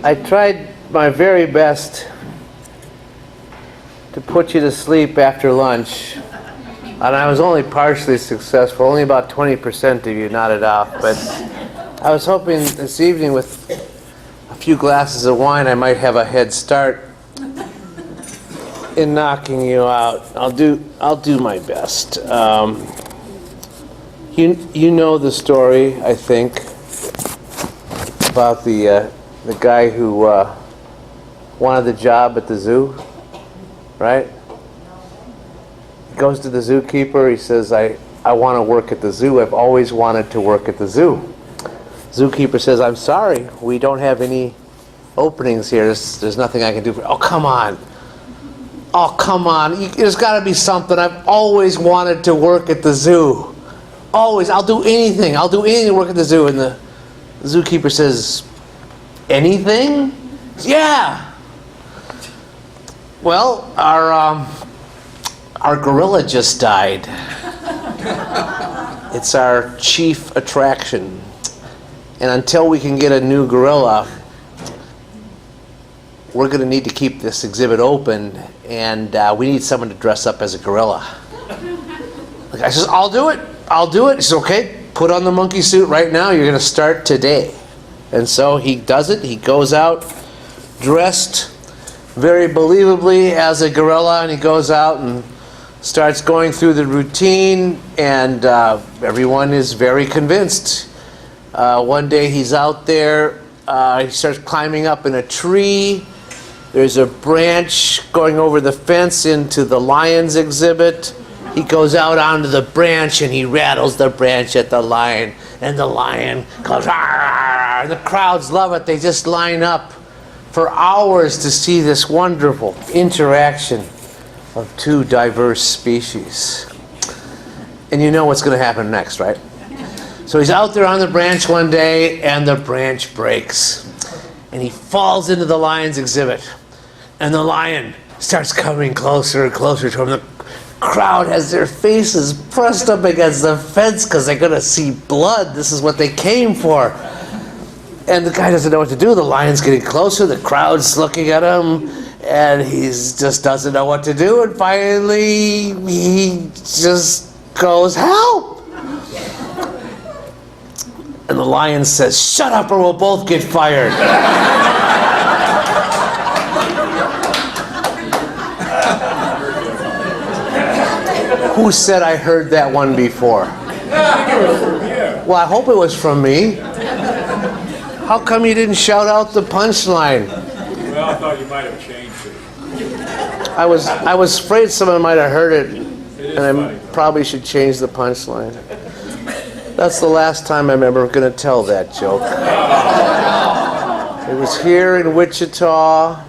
I tried my very best to put you to sleep after lunch, and I was only partially successful. Only about 20% of you nodded off, but I was hoping this evening with a few glasses of wine I might have a head start in knocking you out. I'll do my best. You know the story, I think, about the guy who wanted the job at the zoo, right? He goes to the zookeeper. He says, I want to work at the zoo. I've always wanted to work at the zoo. Zookeeper says, I'm sorry, we don't have any openings here. There's nothing I can do for you. Oh, come on. Oh, come on. There's got to be something. I've always wanted to work at the zoo. Always. I'll do anything. I'll do anything to work at the zoo. And the zookeeper says, anything? Yeah. Well, our gorilla just died. It's our chief attraction. And until we can get a new gorilla, we're going to need to keep this exhibit open, and we need someone to dress up as a gorilla. The guy says, I'll do it. He says, okay, put on the monkey suit right now. You're going to start today. And so he does it. He goes out dressed very believably as a gorilla, and he goes out and starts going through the routine, and everyone is very convinced. One day he's out there, he starts climbing up in a tree. There's a branch going over the fence into the lion's exhibit. He goes out onto the branch and he rattles the branch at the lion, and the lion goes, "Arr!" And the crowds love it. They just line up for hours to see this wonderful interaction of two diverse species. And you know what's going to happen next, right? So he's out there on the branch one day, and the branch breaks. And he falls into the lion's exhibit. And the lion starts coming closer and closer to him. The crowd has their faces pressed up against the fence because they're going to see blood. This is what they came for. And the guy doesn't know what to do. The lion's getting closer. The crowd's looking at him. And he just doesn't know what to do. And finally, he just goes, help! And the lion says, shut up or we'll both get fired. Who said I heard that one before? Well, I hope it was from me. How come you didn't shout out the punchline? Well, I thought you might have changed it. I was afraid someone might have heard it, and I probably should change the punchline. That's the last time I'm ever going to tell that joke. It was here in Wichita,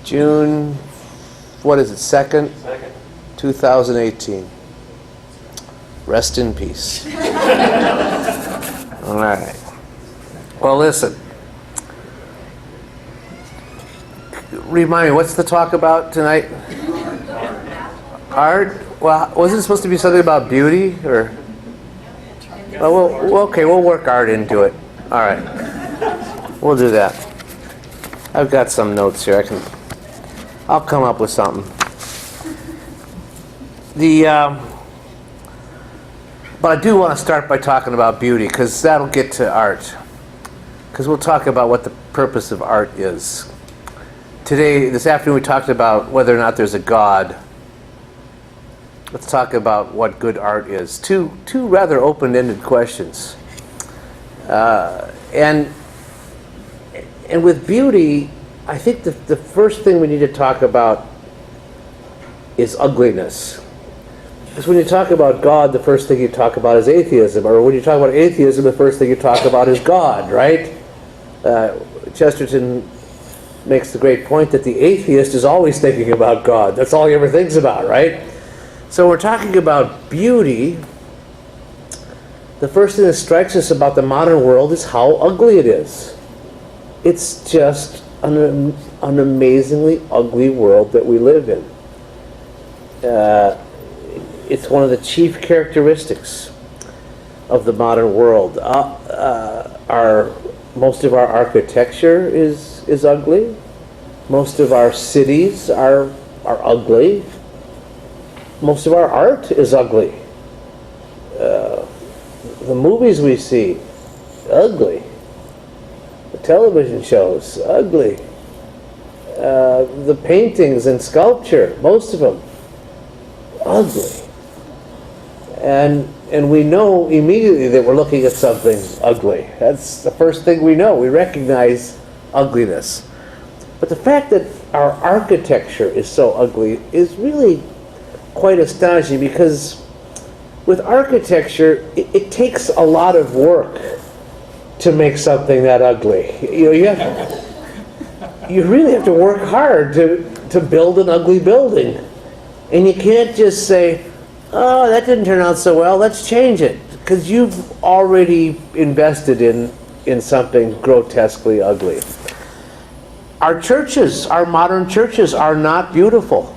June, 2nd, 2018. Rest in peace. All right. Well, listen. Remind me, what's the talk about tonight? Art? Well, wasn't it supposed to be something about beauty, or? Well, okay, we'll work art into it. All right. We'll do that. I've got some notes here. I'll come up with something. But I do want to start by talking about beauty, because that'll get to art. Because we'll talk about what the purpose of art is. This afternoon, we talked about whether or not there's a God. Let's talk about what good art is. Two rather open-ended questions. And with beauty, I think the first thing we need to talk about is ugliness. Because when you talk about God, the first thing you talk about is atheism. Or when you talk about atheism, the first thing you talk about is God, right? Chesterton makes the great point that the atheist is always thinking about God. That's all he ever thinks about, right? So we're talking about beauty. The first thing that strikes us about the modern world is how ugly it is. It's just an amazingly ugly world that we live in. It's one of the chief characteristics of the modern world. Our Most of our architecture is ugly. Most of our cities are ugly. Most of our art is ugly. The movies we see, ugly. The television shows, ugly. The paintings and sculpture, most of them, ugly. And we know immediately that we're looking at something ugly. That's the first thing we know. We recognize ugliness. But the fact that our architecture is so ugly is really quite astonishing, because with architecture, it takes a lot of work to make something that ugly. You really have to work hard to build an ugly building. And you can't just say, oh, that didn't turn out so well, let's change it. Because you've already invested in something grotesquely ugly. Our churches, our modern churches, are not beautiful.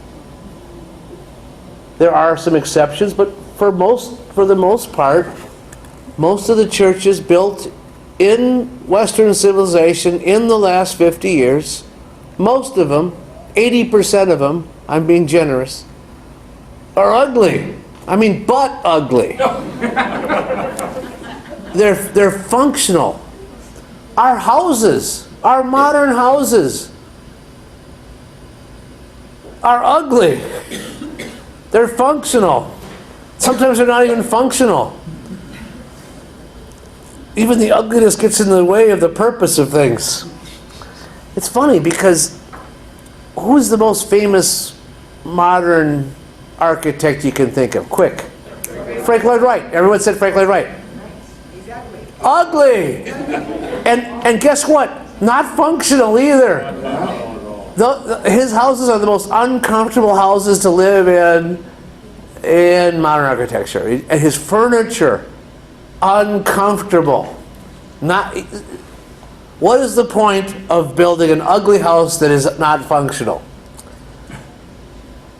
There are some exceptions, but for the most part, most of the churches built in Western civilization in the last 50 years, most of them, 80% of them, I'm being generous, are ugly. I mean, but ugly. They're functional. Our houses, our modern houses, are ugly. They're functional. Sometimes they're not even functional. Even the ugliness gets in the way of the purpose of things. It's funny because who's the most famous modern architect you can think of? Quick. Frank Lloyd Wright. Everyone said Frank Lloyd Wright. Ugly. And guess what? Not functional either. His houses are the most uncomfortable houses to live in modern architecture. And his furniture, uncomfortable. What is the point of building an ugly house that is not functional?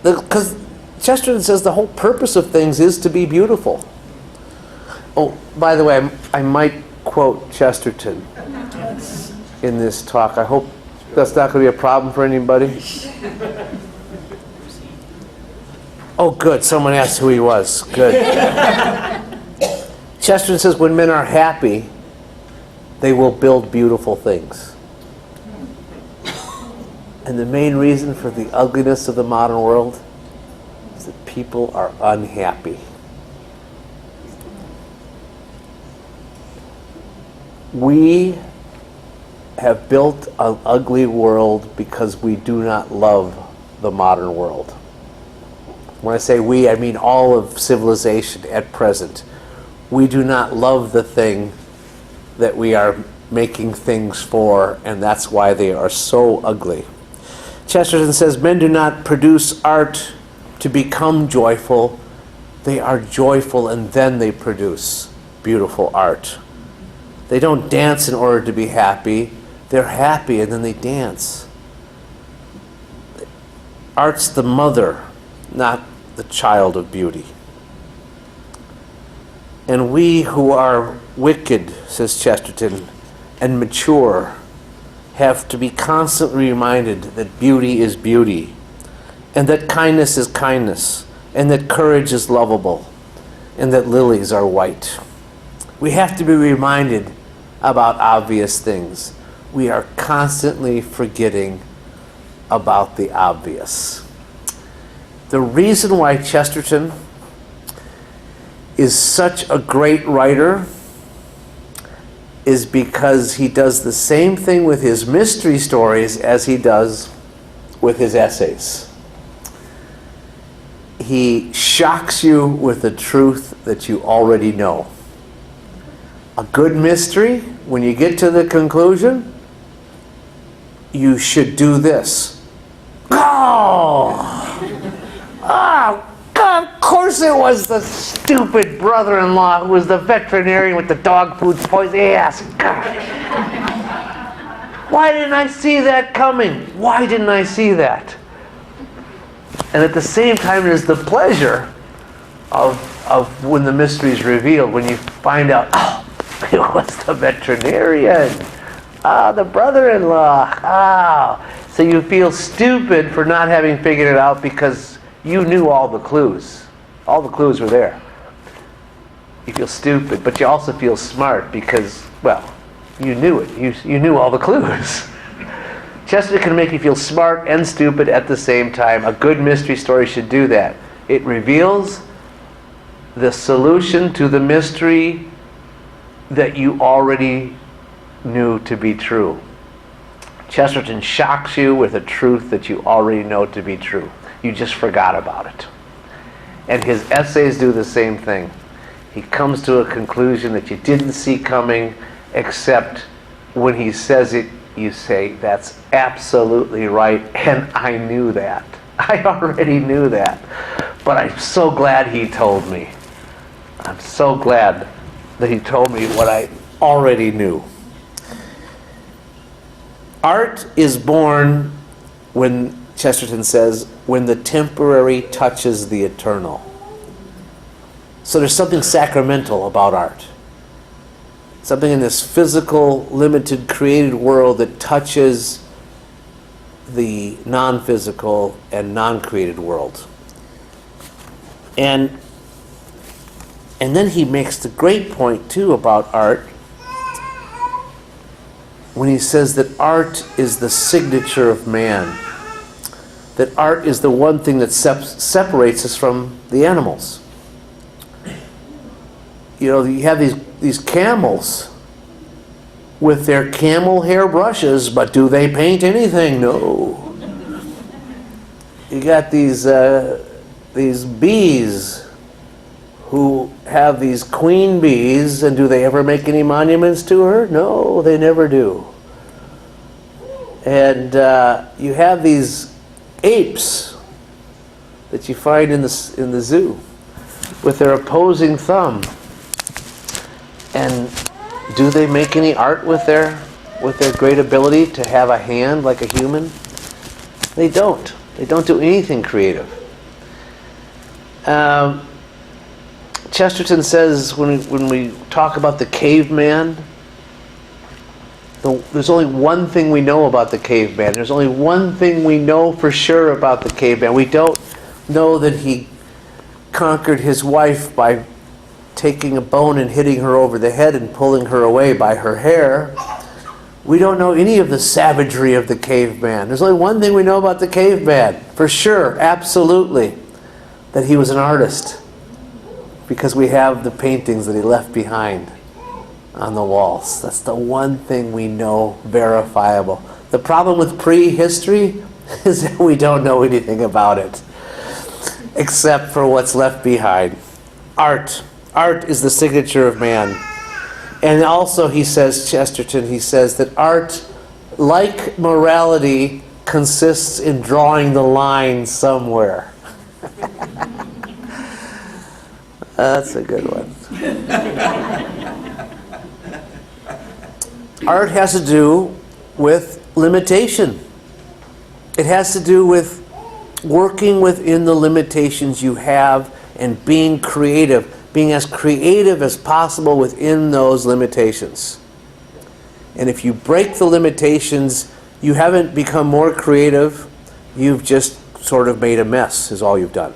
Because Chesterton says the whole purpose of things is to be beautiful. Oh, by the way, I might quote Chesterton in this talk. I hope that's not going to be a problem for anybody. Oh, good. Someone asked who he was. Good. Chesterton says, when men are happy, they will build beautiful things. And the main reason for the ugliness of the modern world is that people are unhappy. We have built an ugly world because we do not love the modern world. When I say we, I mean all of civilization at present. We do not love the thing that we are making things for, and that's why they are so ugly. Chesterton says, men do not produce art to become joyful. They are joyful and then they produce beautiful art. They don't dance in order to be happy. They're happy and then they dance. Art's the mother, not the child of beauty. And we who are wicked, says Chesterton, and mature, have to be constantly reminded that beauty is beauty, and that kindness is kindness, and that courage is lovable, and that lilies are white. We have to be reminded about obvious things. We are constantly forgetting about the obvious. The reason why Chesterton is such a great writer is because he does the same thing with his mystery stories as he does with his essays. He shocks you with the truth that you already know. A good mystery, when you get to the conclusion, you should do this. Oh! Oh, God, of course it was the stupid brother-in-law who was the veterinarian with the dog food poison. Yes, God. Why didn't I see that coming? Why didn't I see that? And at the same time, there's the pleasure of when the mystery is revealed, when you find out, oh, it was the veterinarian. Ah, the brother-in-law. Ah. So you feel stupid for not having figured it out because you knew all the clues. All the clues were there. You feel stupid, but you also feel smart because, well, you knew it. You knew all the clues. Chesterton can make you feel smart and stupid at the same time. A good mystery story should do that. It reveals the solution to the mystery that you already knew to be true. Chesterton shocks you with a truth that you already know to be true. You just forgot about it. And his essays do the same thing. He comes to a conclusion that you didn't see coming, except when he says it, you say, that's absolutely right, and I knew that. I already knew that. But I'm so glad he told me. I'm so glad that he told me what I already knew. Art is born, when Chesterton says, when the temporary touches the eternal. So there's something sacramental about art. Something in this physical, limited, created world that touches the non-physical and non-created world. And then he makes the great point, too, about art, when he says that art is the signature of man. That art is the one thing that separates us from the animals. You know, you have these camels with their camel hair brushes, but do they paint anything? No. You got these bees who have these queen bees, and do they ever make any monuments to her? No, they never do. And you have these apes that you find in the zoo with their opposing thumb. And do they make any art with their great ability to have a hand like a human? They don't. They don't do anything creative. Chesterton says when we talk about the caveman, there's only one thing we know about the caveman. There's only one thing we know for sure about the caveman. We don't know that he conquered his wife by taking a bone and hitting her over the head and pulling her away by her hair. We don't know any of the savagery of the caveman. There's only one thing we know about the caveman, for sure, absolutely, that he was an artist, because we have the paintings that he left behind on the walls. That's the one thing we know verifiable. The problem with prehistory is that we don't know anything about it, except for what's left behind. Art. Art is the signature of man. And also, he says, Chesterton, he says that art, like morality, consists in drawing the line somewhere. That's a good one. Art has to do with limitation. It has to do with working within the limitations you have and being creative. Being as creative as possible within those limitations. And if you break the limitations, you haven't become more creative, you've just sort of made a mess, is all you've done.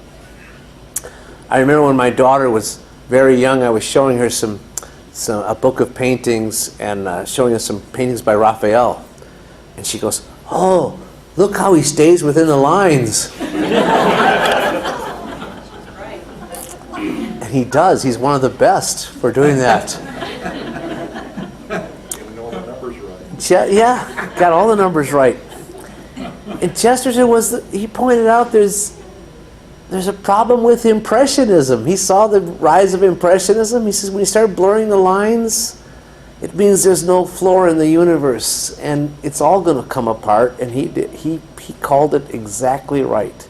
I remember when my daughter was very young, I was showing her a book of paintings and showing her some paintings by Raphael. And she goes, "Oh, look how he stays within the lines." He does. He's one of the best for doing that. Getting all the numbers right. Yeah, got all the numbers right. And Chesterton he pointed out there's a problem with Impressionism. He saw the rise of Impressionism. He says when you start blurring the lines, it means there's no floor in the universe, and it's all going to come apart. And he called it exactly right.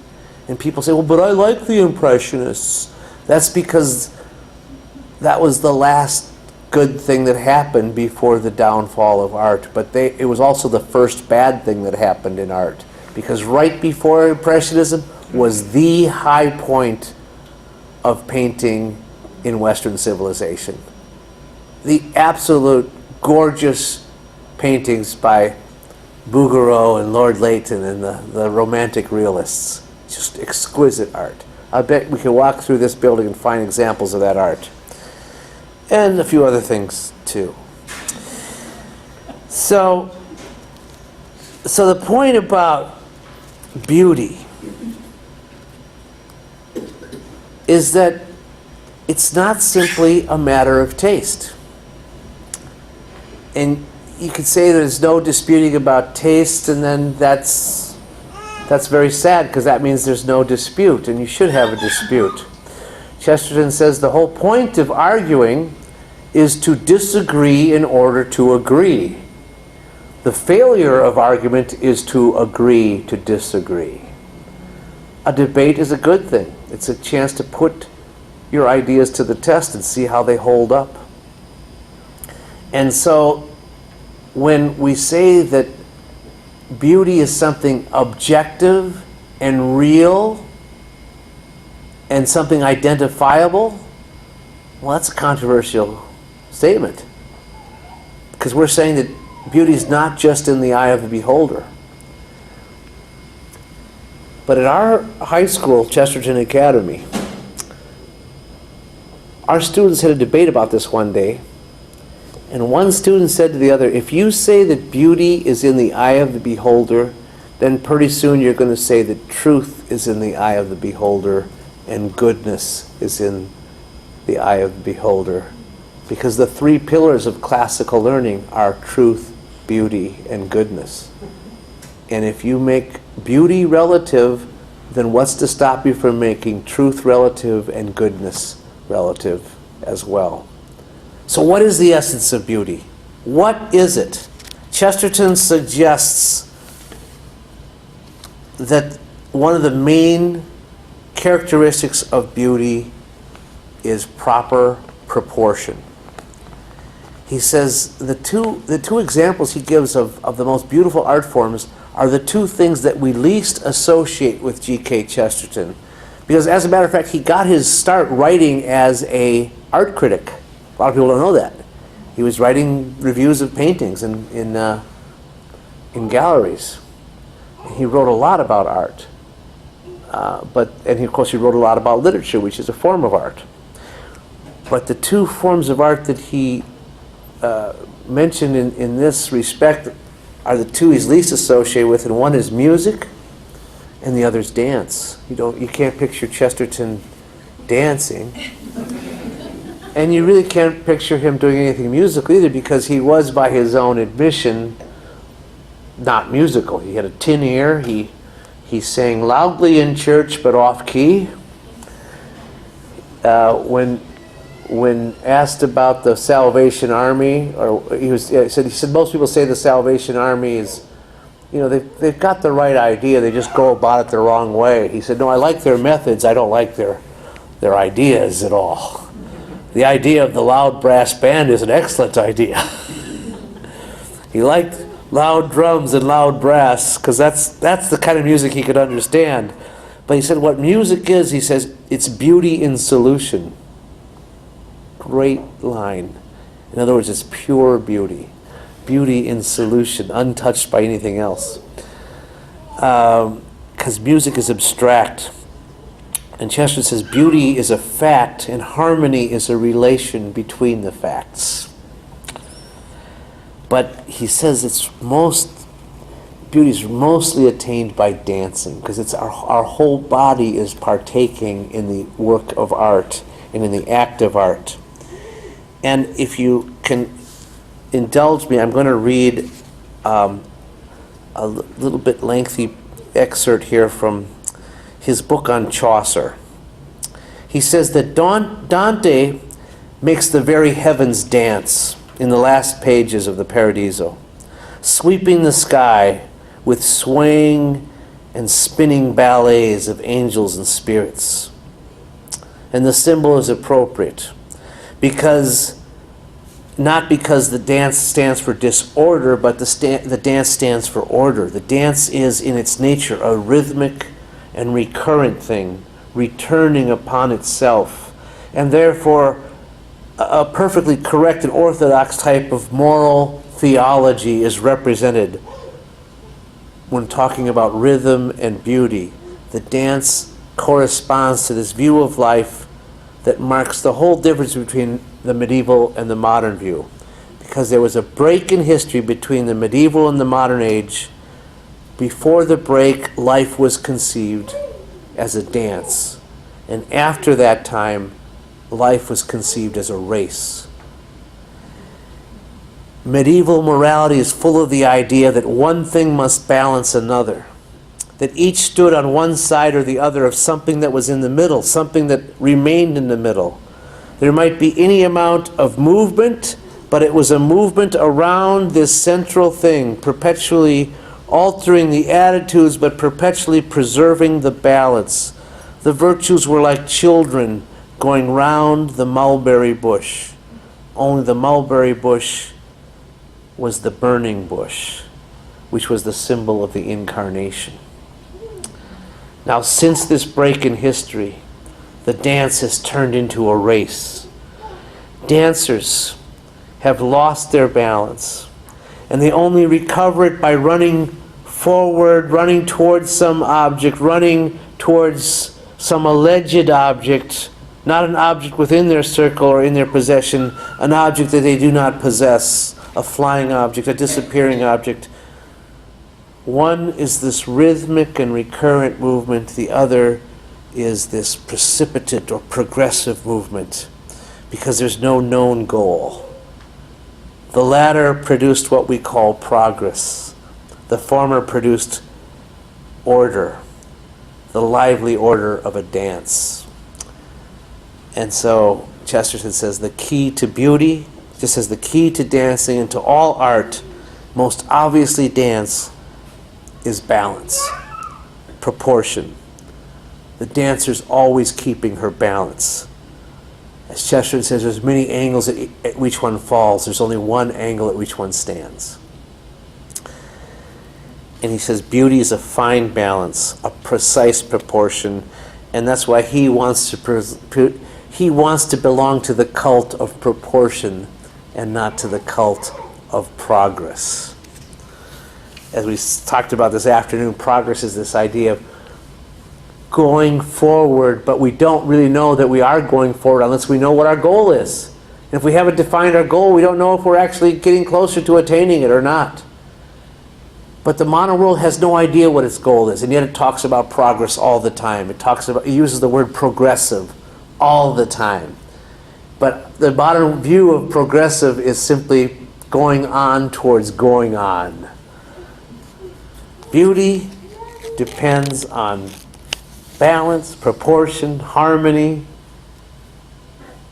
And people say, "Well, but I like the Impressionists." That's because that was the last good thing that happened before the downfall of art. But it was also the first bad thing that happened in art. Because right before Impressionism was the high point of painting in Western civilization. The absolute gorgeous paintings by Bouguereau and Lord Leighton and the Romantic Realists. Just exquisite art. I bet we could walk through this building and find examples of that art. And a few other things too. So the point about beauty is that it's not simply a matter of taste. And you could say there's no disputing about taste, and then that's very sad, because that means there's no dispute, and you should have a dispute. Chesterton says the whole point of arguing is to disagree in order to agree. The failure of argument is to agree to disagree. A debate is a good thing. It's a chance to put your ideas to the test and see how they hold up. And so when we say that beauty is something objective and real and something identifiable, well, that's a controversial statement. Because we're saying that beauty is not just in the eye of the beholder. But at our high school, Chesterton Academy, our students had a debate about this one day. And one student said to the other, if you say that beauty is in the eye of the beholder, then pretty soon you're going to say that truth is in the eye of the beholder and goodness is in the eye of the beholder. Because the three pillars of classical learning are truth, beauty, and goodness. And if you make beauty relative, then what's to stop you from making truth relative and goodness relative as well? So what is the essence of beauty? What is it? Chesterton suggests that one of the main characteristics of beauty is proper proportion. He says the two examples he gives of the most beautiful art forms are the two things that we least associate with G.K. Chesterton. Because as a matter of fact, he got his start writing as an art critic. A lot of people don't know that. He was writing reviews of paintings in galleries. He wrote a lot about art. And of course he wrote a lot about literature, which is a form of art. But the two forms of art that he mentioned in this respect are the two he's least associated with, and one is music and the other is dance. You can't picture Chesterton dancing. And you really can't picture him doing anything musical either, because he was, by his own admission, not musical. He had a tin ear. He sang loudly in church but off key. When asked about the Salvation Army, he said most people say the Salvation Army is, they've got the right idea, they just go about it the wrong way. He said, no, I like their methods, I don't like their ideas at all. The idea of the loud brass band is an excellent idea. He liked loud drums and loud brass because that's the kind of music he could understand. But he said what music is, he says, it's beauty in solution. Great line. In other words, it's pure beauty. Beauty in solution, untouched by anything else. Because music is abstract. And Chesterton says beauty is a fact and harmony is a relation between the facts. But he says beauty is mostly attained by dancing, because it's our whole body is partaking in the work of art and in the act of art. And if you can indulge me, I'm going to read a little bit lengthy excerpt here from his book on Chaucer. He says that Dante makes the very heavens dance in the last pages of the Paradiso, sweeping the sky with swaying and spinning ballets of angels and spirits. And the symbol is appropriate, not because the dance stands for disorder, but the dance stands for order. The dance is in its nature a rhythmic and recurrent thing, returning upon itself, and therefore a perfectly correct and orthodox type of moral theology is represented when talking about rhythm and beauty. The dance corresponds to this view of life that marks the whole difference between the medieval and the modern view. Because there was a break in history between the medieval and the modern age. Before the break, life was conceived as a dance. And after that time, life was conceived as a race. Medieval morality is full of the idea that one thing must balance another, that each stood on one side or the other of something that was in the middle, something that remained in the middle. There might be any amount of movement, but it was a movement around this central thing, perpetually altering the attitudes, but perpetually preserving the balance. The virtues were like children going round the mulberry bush. Only the mulberry bush was the burning bush, which was the symbol of the incarnation. Now, since this break in history, the dance has turned into a race. Dancers have lost their balance, and they only recover it by running forward, running towards some object, running towards some alleged object, not an object within their circle or in their possession, an object that they do not possess, a flying object, a disappearing object. One is this rhythmic and recurrent movement. The other is this precipitate or progressive movement, because there's no known goal. The latter produced what we call progress. The former produced order, the lively order of a dance. And so Chesterton says the key to beauty, just as the key to dancing and to all art, most obviously dance, is balance, proportion. The dancer's always keeping her balance. As Chesterton says, there's many angles at which one falls. There's only one angle at which one stands. And he says beauty is a fine balance, a precise proportion, and that's why he wants to belong to the cult of proportion and not to the cult of progress. As we talked about this afternoon, progress is this idea of going forward, but we don't really know that we are going forward unless we know what our goal is. And if we haven't defined our goal, we don't know if we're actually getting closer to attaining it or not. But the modern world has no idea what its goal is, and yet it talks about progress all the time. It uses the word progressive all the time. But the modern view of progressive is simply going on towards going on. Beauty depends on balance, proportion, harmony,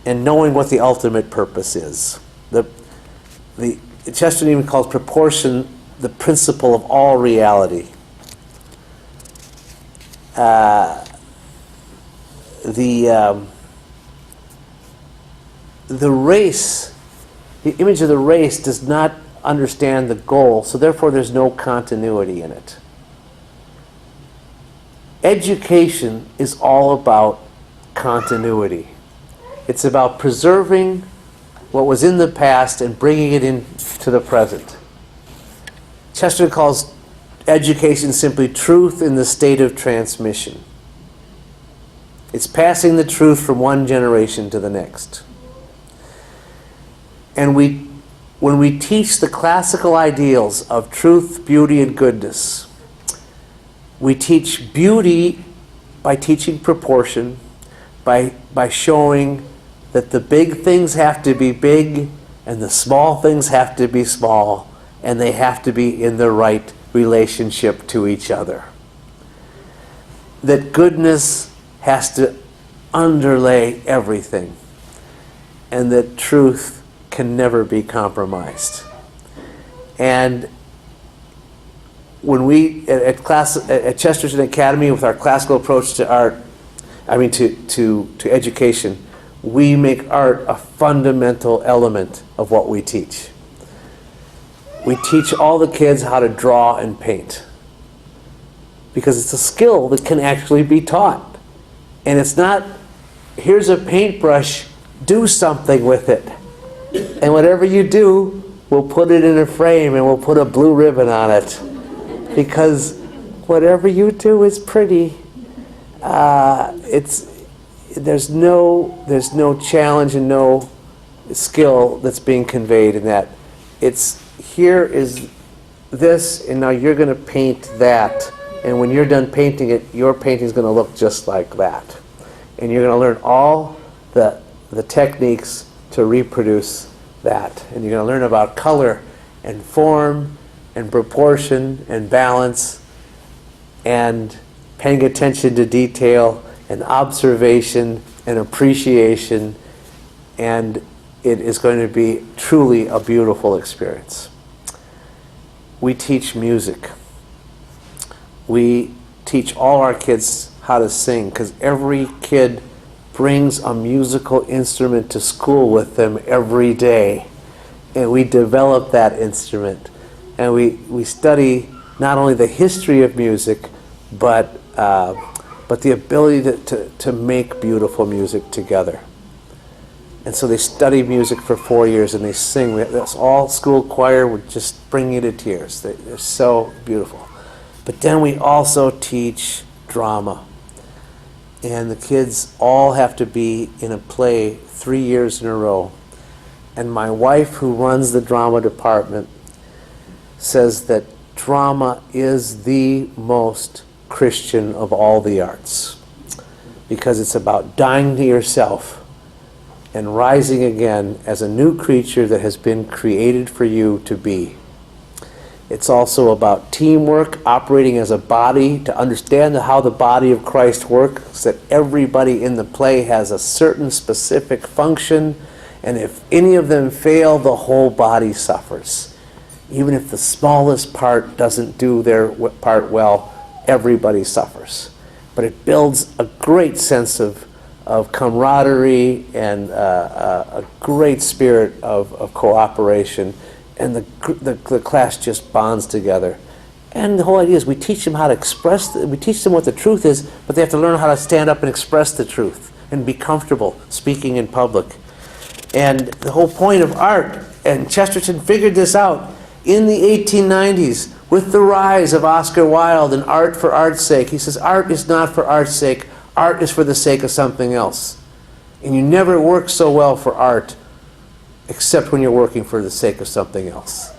and knowing what the ultimate purpose is. Chesterton even calls proportion the principle of all reality. The race, the image of the race does not understand the goal, so therefore there's no continuity in it. Education is all about continuity. It's about preserving what was in the past and bringing it into the present. Chesterton calls education simply truth in the state of transmission. It's passing the truth from one generation to the next. And when we teach the classical ideals of truth, beauty, and goodness, we teach beauty by teaching proportion, by showing that the big things have to be big and the small things have to be small, and they have to be in the right relationship to each other. That goodness has to underlay everything, and that truth can never be compromised. And when we at Chesterton Academy, with our classical approach to art, to education, we make art a fundamental element of what we teach. We teach all the kids how to draw and paint, because it's a skill that can actually be taught. And it's not, here's a paintbrush, do something with it. And whatever you do, we'll put it in a frame and we'll put a blue ribbon on it. Because whatever you do is pretty. There's no challenge and no skill that's being conveyed in that. It's here is this, and now you're going to paint that. And when you're done painting it, your painting's going to look just like that. And you're going to learn all the techniques to reproduce that. And you're going to learn about color and form and proportion and balance and paying attention to detail and observation and appreciation. And it is going to be truly a beautiful experience. We teach music. We teach all our kids how to sing, because every kid brings a musical instrument to school with them every day. And we develop that instrument. And we study not only the history of music, but the ability to make beautiful music together. And so they study music for 4 years and they sing. That's all school choir would just bring you to tears. They're so beautiful. But then we also teach drama. And the kids all have to be in a play 3 years in a row. And my wife, who runs the drama department, says that drama is the most Christian of all the arts. Because it's about dying to yourself and rising again as a new creature that has been created for you to be. It's also about teamwork, operating as a body, to understand how the body of Christ works, that everybody in the play has a certain specific function, and if any of them fail, the whole body suffers. Even if the smallest part doesn't do their part well, everybody suffers. But it builds a great sense of camaraderie and a great spirit of cooperation, and the class just bonds together. And the whole idea is we teach them how to express, we teach them what the truth is, but they have to learn how to stand up and express the truth and be comfortable speaking in public. And the whole point of art, and Chesterton figured this out in the 1890s with the rise of Oscar Wilde and art for art's sake. He says art is not for art's sake, art is for the sake of something else. And you never work so well for art except when you're working for the sake of something else.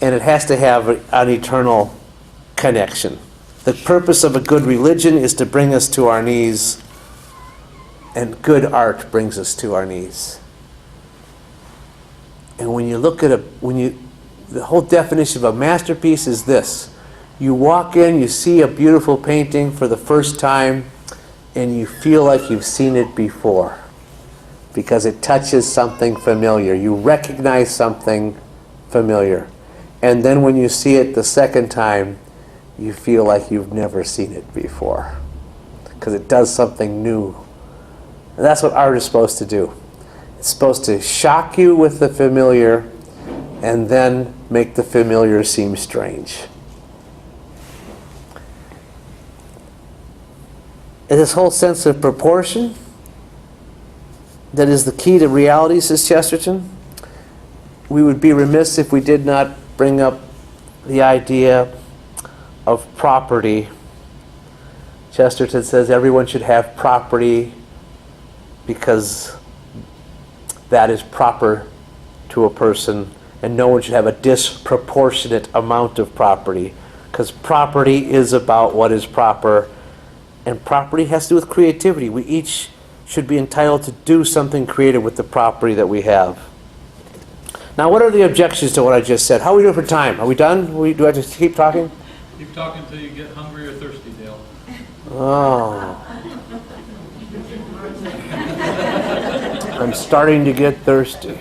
And it has to have an eternal connection. The purpose of a good religion is to bring us to our knees, and good art brings us to our knees. And when you look at the whole definition of a masterpiece is this. You walk in, you see a beautiful painting for the first time, and you feel like you've seen it before because it touches something familiar. You recognize something familiar. And then when you see it the second time, you feel like you've never seen it before because it does something new. And that's what art is supposed to do. It's supposed to shock you with the familiar and then make the familiar seem strange. And this whole sense of proportion that is the key to reality, says Chesterton. We would be remiss if we did not bring up the idea of property. Chesterton says everyone should have property because that is proper to a person, and no one should have a disproportionate amount of property, because property is about what is proper, and property has to do with creativity. We each should be entitled to do something creative with the property that we have. Now, what are the objections to what I just said? How are we doing for time? Are we done? Do I just keep talking? Keep talking until you get hungry or thirsty, Dale. Oh. I'm starting to get thirsty.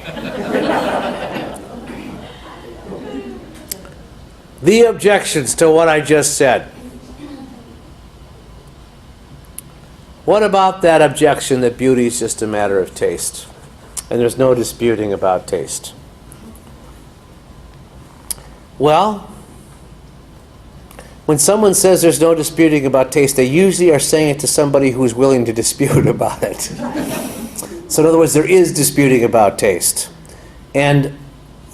The objections to what I just said. What about that objection that beauty is just a matter of taste? And there's no disputing about taste. Well, when someone says there's no disputing about taste, they usually are saying it to somebody who's willing to dispute about it. So in other words, there is disputing about taste. And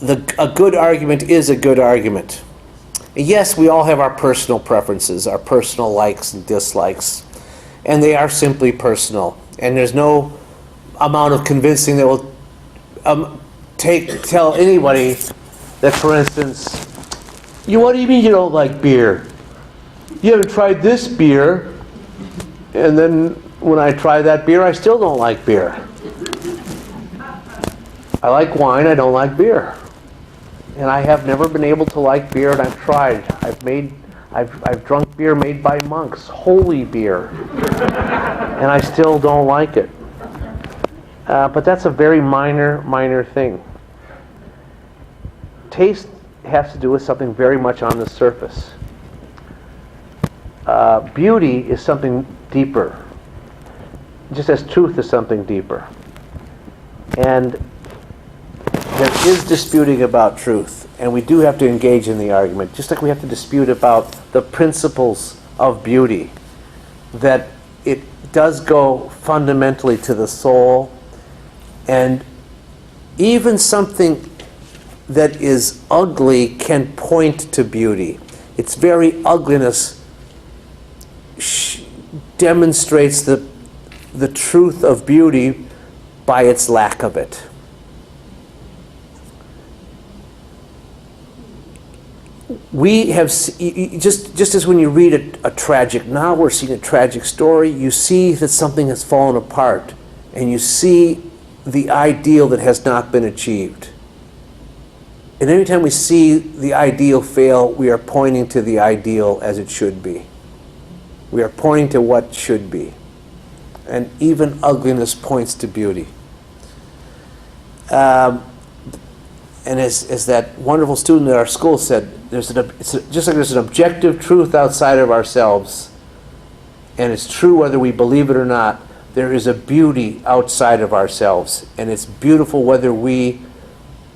a good argument is a good argument. Yes, we all have our personal preferences, our personal likes and dislikes, and they are simply personal. And there's no amount of convincing that will tell anybody that, for instance, what do you mean you don't like beer? You haven't tried this beer, and then when I try that beer, I still don't like beer. I like wine, I don't like beer. And I have never been able to like beer, and I've tried. I've drunk beer made by monks, holy beer, and I still don't like it. But that's a very minor thing. Taste has to do with something very much on the surface. Beauty is something deeper, just as truth is something deeper. And there is disputing about truth, and we do have to engage in the argument, just like we have to dispute about the principles of beauty, that it does go fundamentally to the soul, and even something that is ugly can point to beauty. Its very ugliness demonstrates the truth of beauty by its lack of it. We have, just as when you read a tragic novel or see a tragic story, you see that something has fallen apart, and you see the ideal that has not been achieved. And every time we see the ideal fail, we are pointing to the ideal as it should be. We are pointing to what should be. And even ugliness points to beauty. And as that wonderful student at our school said, just like there's an objective truth outside of ourselves, and it's true whether we believe it or not, there is a beauty outside of ourselves, and it's beautiful whether we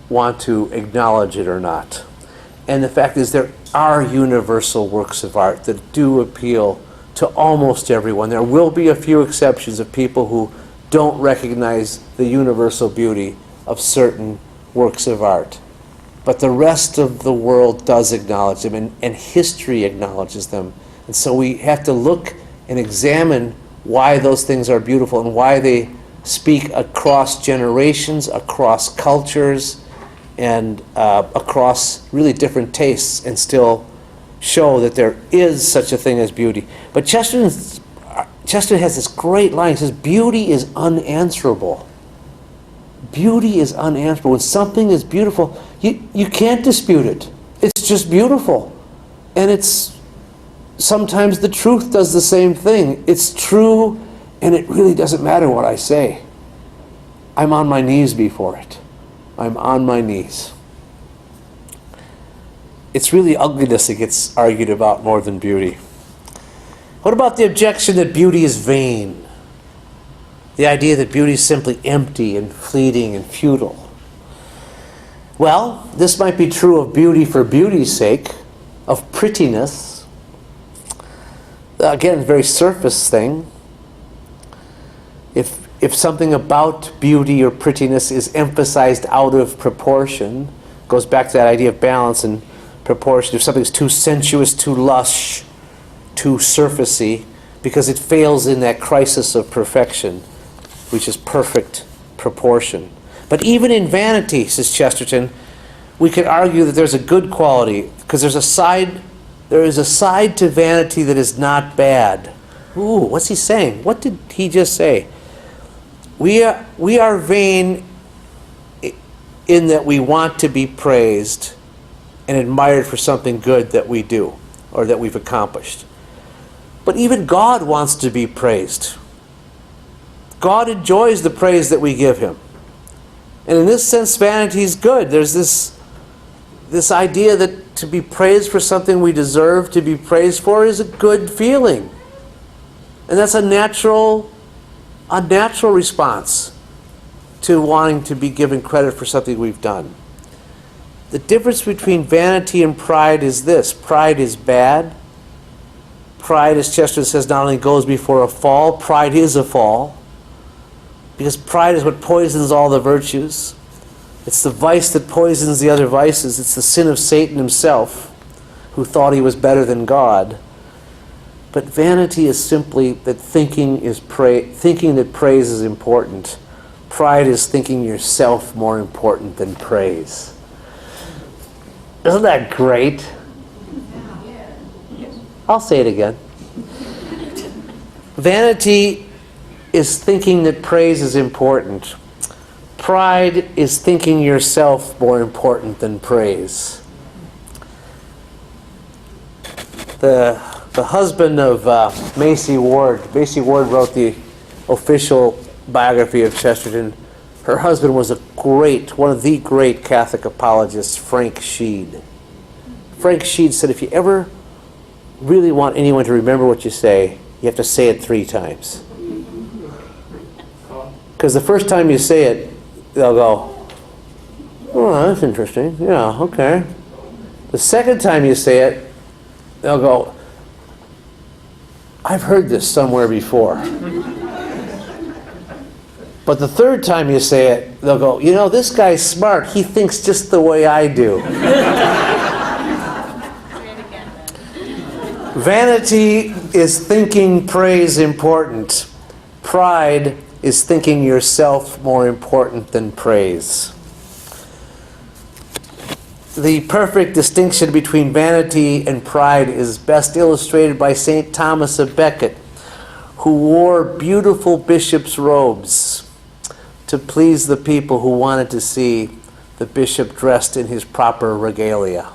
want to acknowledge it or not. And the fact is, there are universal works of art that do appeal to almost everyone. There will be a few exceptions of people who don't recognize the universal beauty of certain works of art. But the rest of the world does acknowledge them, and history acknowledges them. And so we have to look and examine why those things are beautiful and why they speak across generations, across cultures, and across really different tastes, and still show that there is such a thing as beauty. But Chesterton has this great line. He says, beauty is unanswerable. Beauty is unanswerable. When something is beautiful, you can't dispute it. It's just beautiful. And it's sometimes the truth does the same thing. It's true, and it really doesn't matter what I say. I'm on my knees before it. I'm on my knees. It's really ugliness that gets argued about more than beauty. What about the objection that beauty is vain? The idea that beauty is simply empty and fleeting and futile. Well, this might be true of beauty for beauty's sake, of prettiness. Again, a very surface thing. If something about beauty or prettiness is emphasized out of proportion, goes back to that idea of balance and proportion. If something's too sensuous, too lush, too surfacey, because it fails in that crisis of perfection, which is perfect proportion. But even in vanity, says Chesterton, we could argue that there's a good quality, because there is a side to vanity that is not bad. Ooh, what's he saying? What did he just say? We are vain in that we want to be praised and admired for something good that we do or that we've accomplished. But even God wants to be praised. God enjoys the praise that we give him. And in this sense, vanity is good. There's this idea that to be praised for something we deserve to be praised for is a good feeling. And that's a natural response to wanting to be given credit for something we've done. The difference between vanity and pride is this. Pride is bad. Pride, as Chesterton says, not only goes before a fall, pride is a fall. Because pride is what poisons all the virtues. It's the vice that poisons the other vices. It's the sin of Satan himself, who thought he was better than God. But vanity is simply that thinking that praise is important. Pride is thinking yourself more important than praise. Isn't that great? I'll say it again. Vanity is thinking that praise is important. Pride is thinking yourself more important than praise. The husband of Macy Ward wrote the official biography of Chesterton. Her husband was one of the great Catholic apologists, Frank Sheed. Frank Sheed said, if you ever really want anyone to remember what you say, you have to say it 3 times. Because the first time you say it, they'll go, oh, that's interesting. Yeah, okay. The second time you say it, they'll go, I've heard this somewhere before. But the third time you say it, they'll go, you know, this guy's smart. He thinks just the way I do. Vanity is thinking praise important. Pride is thinking yourself more important than praise. The perfect distinction between vanity and pride is best illustrated by St. Thomas of Becket, who wore beautiful bishop's robes to please the people who wanted to see the bishop dressed in his proper regalia.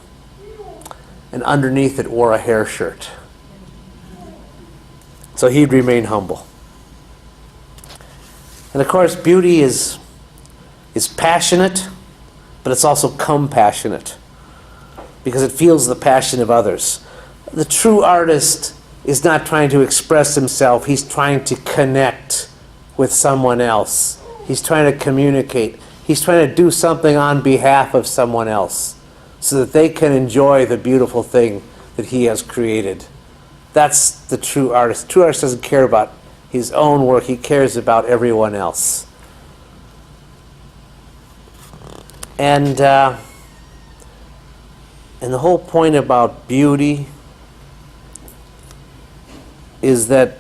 And underneath it wore a hair shirt. So he'd remain humble. And of course, beauty is passionate, but it's also compassionate, because it feels the passion of others. The true artist is not trying to express himself. He's trying to connect with someone else. He's trying to communicate. He's trying to do something on behalf of someone else so that they can enjoy the beautiful thing that he has created. That's the true artist. The true artist doesn't care about his own work. He cares about everyone else. And the whole point about beauty is that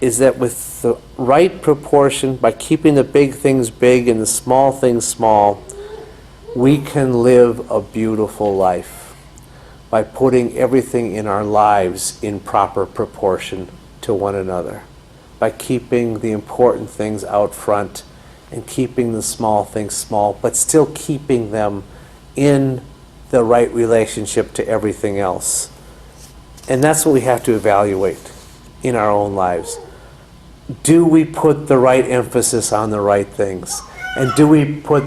with the right proportion, by keeping the big things big and the small things small, we can live a beautiful life by putting everything in our lives in proper proportion to one another, by keeping the important things out front and keeping the small things small, but still keeping them in the right relationship to everything else. And that's what we have to evaluate in our own lives. Do we put the right emphasis on the right things? And do we put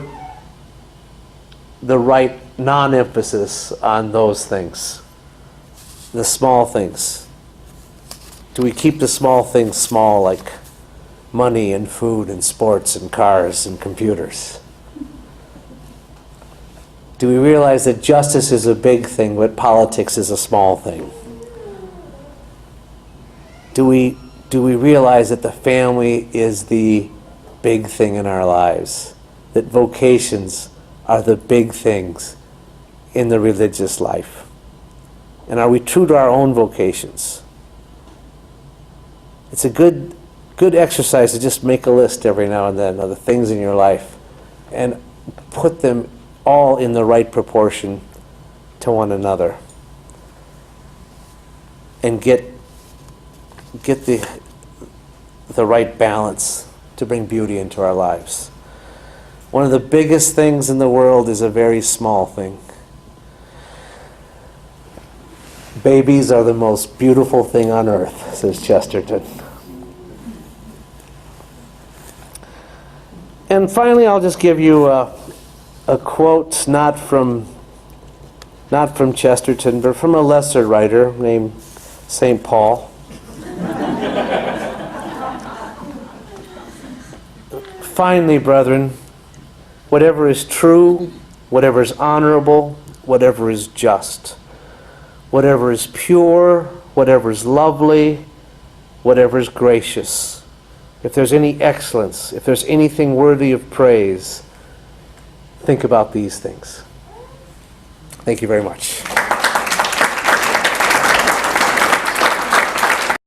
the right non-emphasis on those things? The small things. Do we keep the small things small, like money and food and sports and cars and computers? Do we realize that justice is a big thing, but politics is a small thing? Do we realize that the family is the big thing in our lives? That vocations are the big things in the religious life? And are we true to our own vocations? It's a good exercise to just make a list every now and then of the things in your life and put them all in the right proportion to one another, and get the right balance to bring beauty into our lives. One of the biggest things in the world is a very small thing. Babies are the most beautiful thing on earth, says Chesterton. And finally, I'll just give you a quote, not from Chesterton, but from a lesser writer named St. Paul. Finally, brethren, whatever is true, whatever is honorable, whatever is just, whatever is pure, whatever is lovely, whatever is gracious, if there's any excellence, if there's anything worthy of praise, think about these things. Thank you very much.